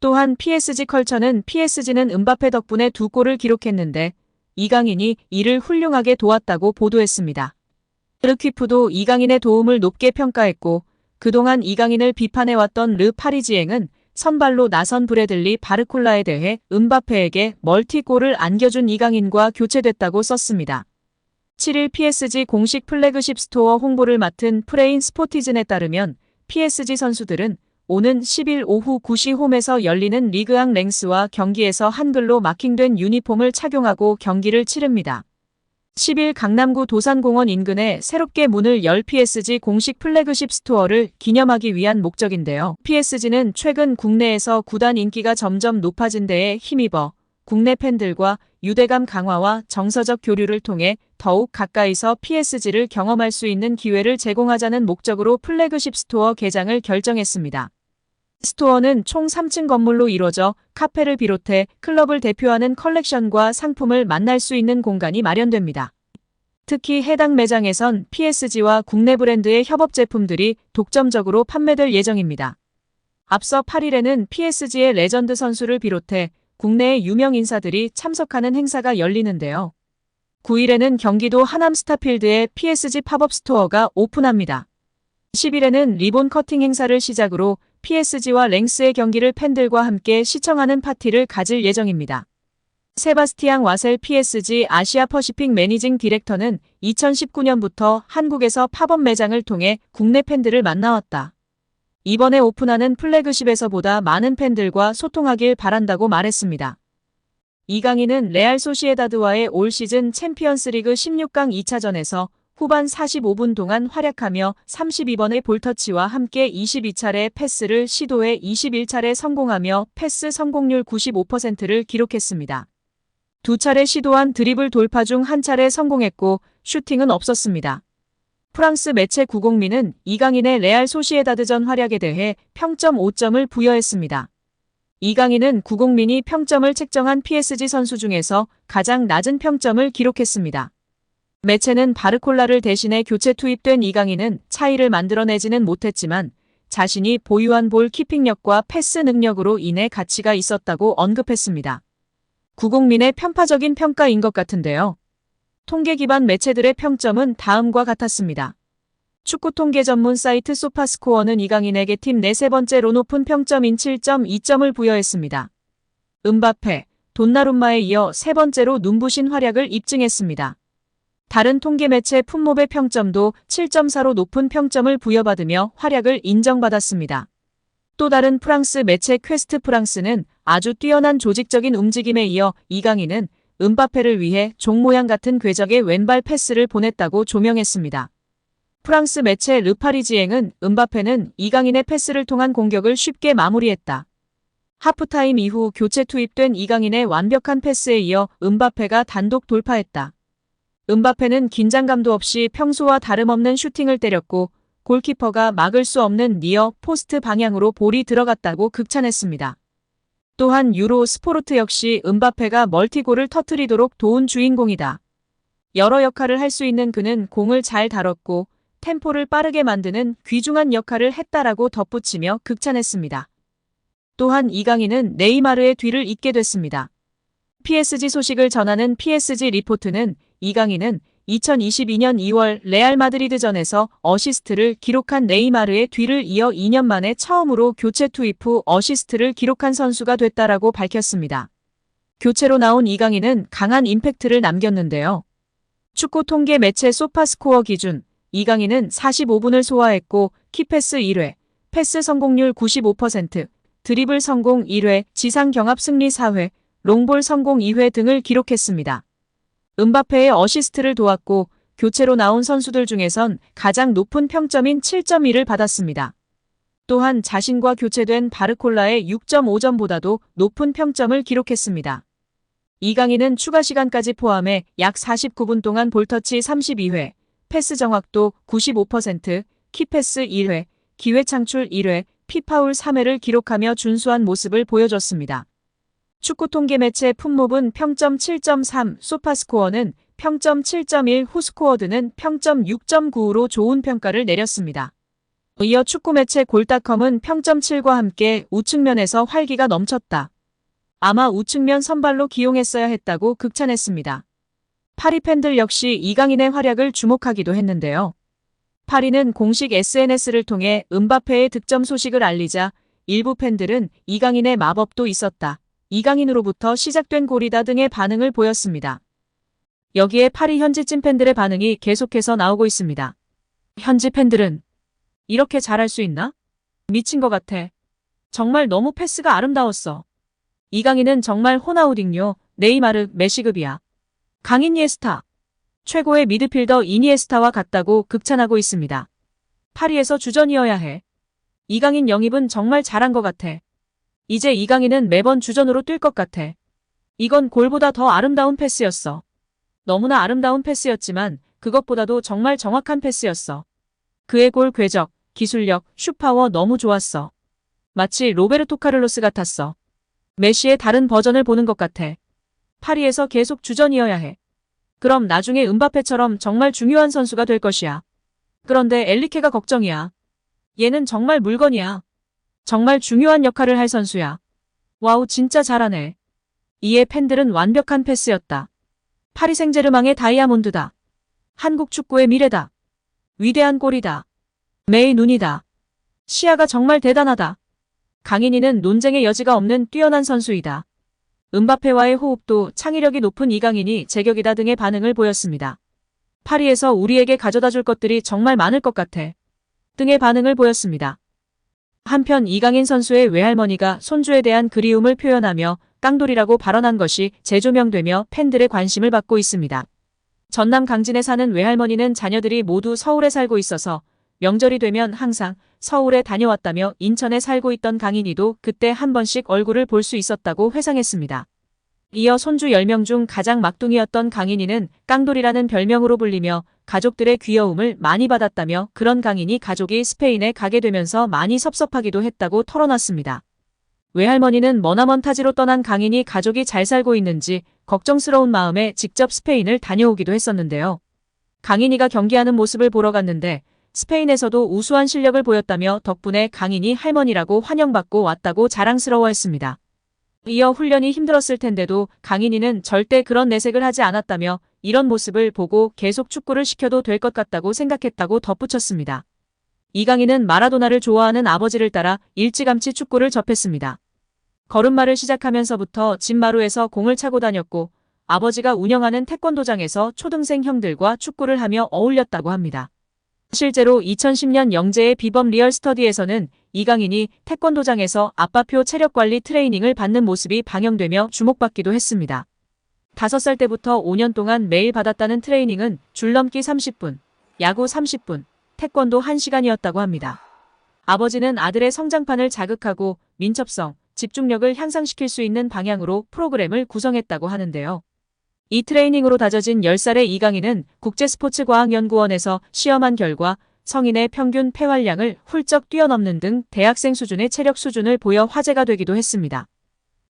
또한 PSG 컬처는 PSG는 음바페 덕분에 2골을 기록했는데 이강인이 이를 훌륭하게 도왔다고 보도했습니다. 르퀴프도 이강인의 도움을 높게 평가했고 그동안 이강인을 비판해왔던 르 파리지앵은 선발로 나선 브래들리 바르콜라에 대해 음바페에게 멀티골을 안겨준 이강인과 교체됐다고 썼습니다. 7일 PSG 공식 플래그십 스토어 홍보를 맡은 프레인 스포티즌에 따르면 PSG 선수들은 오는 10일 오후 9시 홈에서 열리는 리그앙 랭스와 경기에서 한글로 마킹된 유니폼을 착용하고 경기를 치릅니다. 10일 강남구 도산공원 인근에 새롭게 문을 열 PSG 공식 플래그십 스토어를 기념하기 위한 목적인데요. PSG는 최근 국내에서 구단 인기가 점점 높아진 데에 힘입어 국내 팬들과 유대감 강화와 정서적 교류를 통해 더욱 가까이서 PSG를 경험할 수 있는 기회를 제공하자는 목적으로 플래그십 스토어 개장을 결정했습니다. 스토어는 총 3층 건물로 이루어져 카페를 비롯해 클럽을 대표하는 컬렉션과 상품을 만날 수 있는 공간이 마련됩니다. 특히 해당 매장에선 PSG와 국내 브랜드의 협업 제품들이 독점적으로 판매될 예정입니다. 앞서 8일에는 PSG의 레전드 선수를 비롯해 국내의 유명 인사들이 참석하는 행사가 열리는데요. 9일에는 경기도 하남 스타필드에 PSG 팝업 스토어가 오픈합니다. 10일에는 리본 커팅 행사를 시작으로 PSG와 랭스의 경기를 팬들과 함께 시청하는 파티를 가질 예정입니다. 세바스티앙 와셀 PSG 아시아 퍼시픽 매니징 디렉터는 2019년부터 한국에서 팝업 매장을 통해 국내 팬들을 만나왔다. 이번에 오픈하는 플래그십에서보다 많은 팬들과 소통하길 바란다고 말했습니다. 이강인은 레알 소시에다드와의 올 시즌 챔피언스리그 16강 2차전에서 후반 45분 동안 활약하며 32번의 볼터치와 함께 22차례 패스를 시도해 21차례 성공하며 패스 성공률 95%를 기록했습니다. 2차례 시도한 드리블 돌파 중 1차례 성공했고 슈팅은 없었습니다. 프랑스 매체 구공민은 이강인의 레알 소시에다드전 활약에 대해 평점 5점을 부여했습니다. 이강인은 구공민이 평점을 책정한 PSG 선수 중에서 가장 낮은 평점을 기록했습니다. 매체는 바르콜라를 대신해 교체 투입된 이강인은 차이를 만들어내지는 못했지만 자신이 보유한 볼 키핑력과 패스 능력으로 인해 가치가 있었다고 언급했습니다. 구공민의 편파적인 평가인 것 같은데요. 통계 기반 매체들의 평점은 다음과 같았습니다. 축구 통계 전문 사이트 소파스코어는 이강인에게 팀 내 세 번째로 높은 평점인 7.2점을 부여했습니다. 음바페, 돈나룸마에 이어 세 번째로 눈부신 활약을 입증했습니다. 다른 통계 매체 풋몹의 평점도 7.4로 높은 평점을 부여받으며 활약을 인정받았습니다. 또 다른 프랑스 매체 퀘스트 프랑스는 아주 뛰어난 조직적인 움직임에 이어 이강인은 음바페를 위해 종 모양 같은 궤적의 왼발 패스를 보냈다고 조명했습니다. 프랑스 매체 르파리지앵은 음바페는 이강인의 패스를 통한 공격을 쉽게 마무리했다. 하프타임 이후 교체 투입된 이강인의 완벽한 패스에 이어 음바페가 단독 돌파했다. 음바페는 긴장감도 없이 평소와 다름없는 슈팅을 때렸고 골키퍼가 막을 수 없는 니어 포스트 방향으로 볼이 들어갔다고 극찬했습니다. 또한 유로 스포르트 역시 음바페가 멀티골을 터뜨리도록 도운 주인공이다. 여러 역할을 할 수 있는 그는 공을 잘 다뤘고 템포를 빠르게 만드는 귀중한 역할을 했다라고 덧붙이며 극찬했습니다. 또한 이강인은 네이마르의 뒤를 잇게 됐습니다. PSG 소식을 전하는 PSG 리포트는 이강인은 2022년 2월 레알 마드리드전에서 어시스트를 기록한 네이마르의 뒤를 이어 2년 만에 처음으로 교체 투입 후 어시스트를 기록한 선수가 됐다라고 밝혔습니다. 교체로 나온 이강인은 강한 임팩트를 남겼는데요. 축구 통계 매체 소파스코어 기준 이강인은 45분을 소화했고 키패스 1회, 패스 성공률 95%, 드리블 성공 1회, 지상 경합 승리 4회, 롱볼 성공 2회 등을 기록했습니다. 음바페의 어시스트를 도왔고 교체로 나온 선수들 중에선 가장 높은 평점인 7.2를 받았습니다. 또한 자신과 교체된 바르콜라의 6.5점보다도 높은 평점을 기록했습니다. 이강인은 추가 시간까지 포함해 약 49분 동안 볼터치 32회, 패스 정확도 95%, 키패스 1회, 기회 창출 1회, 피파울 3회를 기록하며 준수한 모습을 보여줬습니다. 축구 통계 매체 풋몹은 평점 7.3, 소파스코어는 평점 7.1, 후스코어드는 평점 6.9로 좋은 평가를 내렸습니다. 이어 축구 매체 골닷컴은 평점 7과 함께 우측면에서 활기가 넘쳤다. 아마 우측면 선발로 기용했어야 했다고 극찬했습니다. 파리 팬들 역시 이강인의 활약을 주목하기도 했는데요. 파리는 공식 SNS를 통해 음바페의 득점 소식을 알리자 일부 팬들은 이강인의 마법도 있었다, 이강인으로부터 시작된 골이다 등의 반응을 보였습니다. 여기에 파리 현지 찐팬들의 반응이 계속해서 나오고 있습니다. 현지 팬들은 이렇게 잘할 수 있나? 미친 것 같아. 정말 너무 패스가 아름다웠어. 이강인은 정말 호나우딩요, 네이마르, 메시급이야. 강인이에스타. 최고의 미드필더 이니에스타와 같다고 극찬하고 있습니다. 파리에서 주전이어야 해. 이강인 영입은 정말 잘한 것 같아. 이제 이강인은 매번 주전으로 뛸 것 같아. 이건 골보다 더 아름다운 패스였어. 너무나 아름다운 패스였지만 그것보다도 정말 정확한 패스였어. 그의 골 궤적, 기술력, 슛파워 너무 좋았어. 마치 로베르토 카를로스 같았어. 메시의 다른 버전을 보는 것 같아. 파리에서 계속 주전이어야 해. 그럼 나중에 음바페처럼 정말 중요한 선수가 될 것이야. 그런데 엘리케가 걱정이야. 얘는 정말 물건이야. 정말 중요한 역할을 할 선수야. 와우, 진짜 잘하네. 이에 팬들은 완벽한 패스였다. 파리 생제르맹의 다이아몬드다. 한국 축구의 미래다. 위대한 골이다. 매의 눈이다. 시야가 정말 대단하다. 강인이는 논쟁의 여지가 없는 뛰어난 선수이다. 음바페와의 호흡도 창의력이 높은 이강인이 제격이다 등의 반응을 보였습니다. 파리에서 우리에게 가져다 줄 것들이 정말 많을 것 같아. 등의 반응을 보였습니다. 한편 이강인 선수의 외할머니가 손주에 대한 그리움을 표현하며 깡돌이라고 발언한 것이 재조명되며 팬들의 관심을 받고 있습니다. 전남 강진에 사는 외할머니는 자녀들이 모두 서울에 살고 있어서 명절이 되면 항상 서울에 다녀왔다며 인천에 살고 있던 강인이도 그때 한 번씩 얼굴을 볼 수 있었다고 회상했습니다. 이어 손주 10명 중 가장 막둥이였던 강인이는 깡돌이라는 별명으로 불리며 가족들의 귀여움을 많이 받았다며 그런 강인이 가족이 스페인에 가게 되면서 많이 섭섭하기도 했다고 털어놨습니다. 외할머니는 머나먼 타지로 떠난 강인이 가족이 잘 살고 있는지 걱정스러운 마음에 직접 스페인을 다녀오기도 했었는데요. 강인이가 경기하는 모습을 보러 갔는데 스페인에서도 우수한 실력을 보였다며 덕분에 강인이 할머니라고 환영받고 왔다고 자랑스러워했습니다. 이어 훈련이 힘들었을 텐데도 강인이는 절대 그런 내색을 하지 않았다며 이런 모습을 보고 계속 축구를 시켜도 될 것 같다고 생각했다고 덧붙였습니다. 이강인은 마라도나를 좋아하는 아버지를 따라 일찌감치 축구를 접했습니다. 걸음마를 시작하면서부터 집 마루에서 공을 차고 다녔고 아버지가 운영하는 태권도장에서 초등생 형들과 축구를 하며 어울렸다고 합니다. 실제로 2010년 영재의 비범 리얼 스터디에서는 이강인이 태권도장에서 아빠표 체력관리 트레이닝을 받는 모습이 방영되며 주목받기도 했습니다. 5살 때부터 5년 동안 매일 받았다는 트레이닝은 줄넘기 30분, 야구 30분, 태권도 1시간이었다고 합니다. 아버지는 아들의 성장판을 자극하고 민첩성, 집중력을 향상시킬 수 있는 방향으로 프로그램을 구성했다고 하는데요. 이 트레이닝으로 다져진 10살의 이강인은 국제스포츠과학연구원에서 시험한 결과 성인의 평균 폐활량을 훌쩍 뛰어넘는 등 대학생 수준의 체력 수준을 보여 화제가 되기도 했습니다.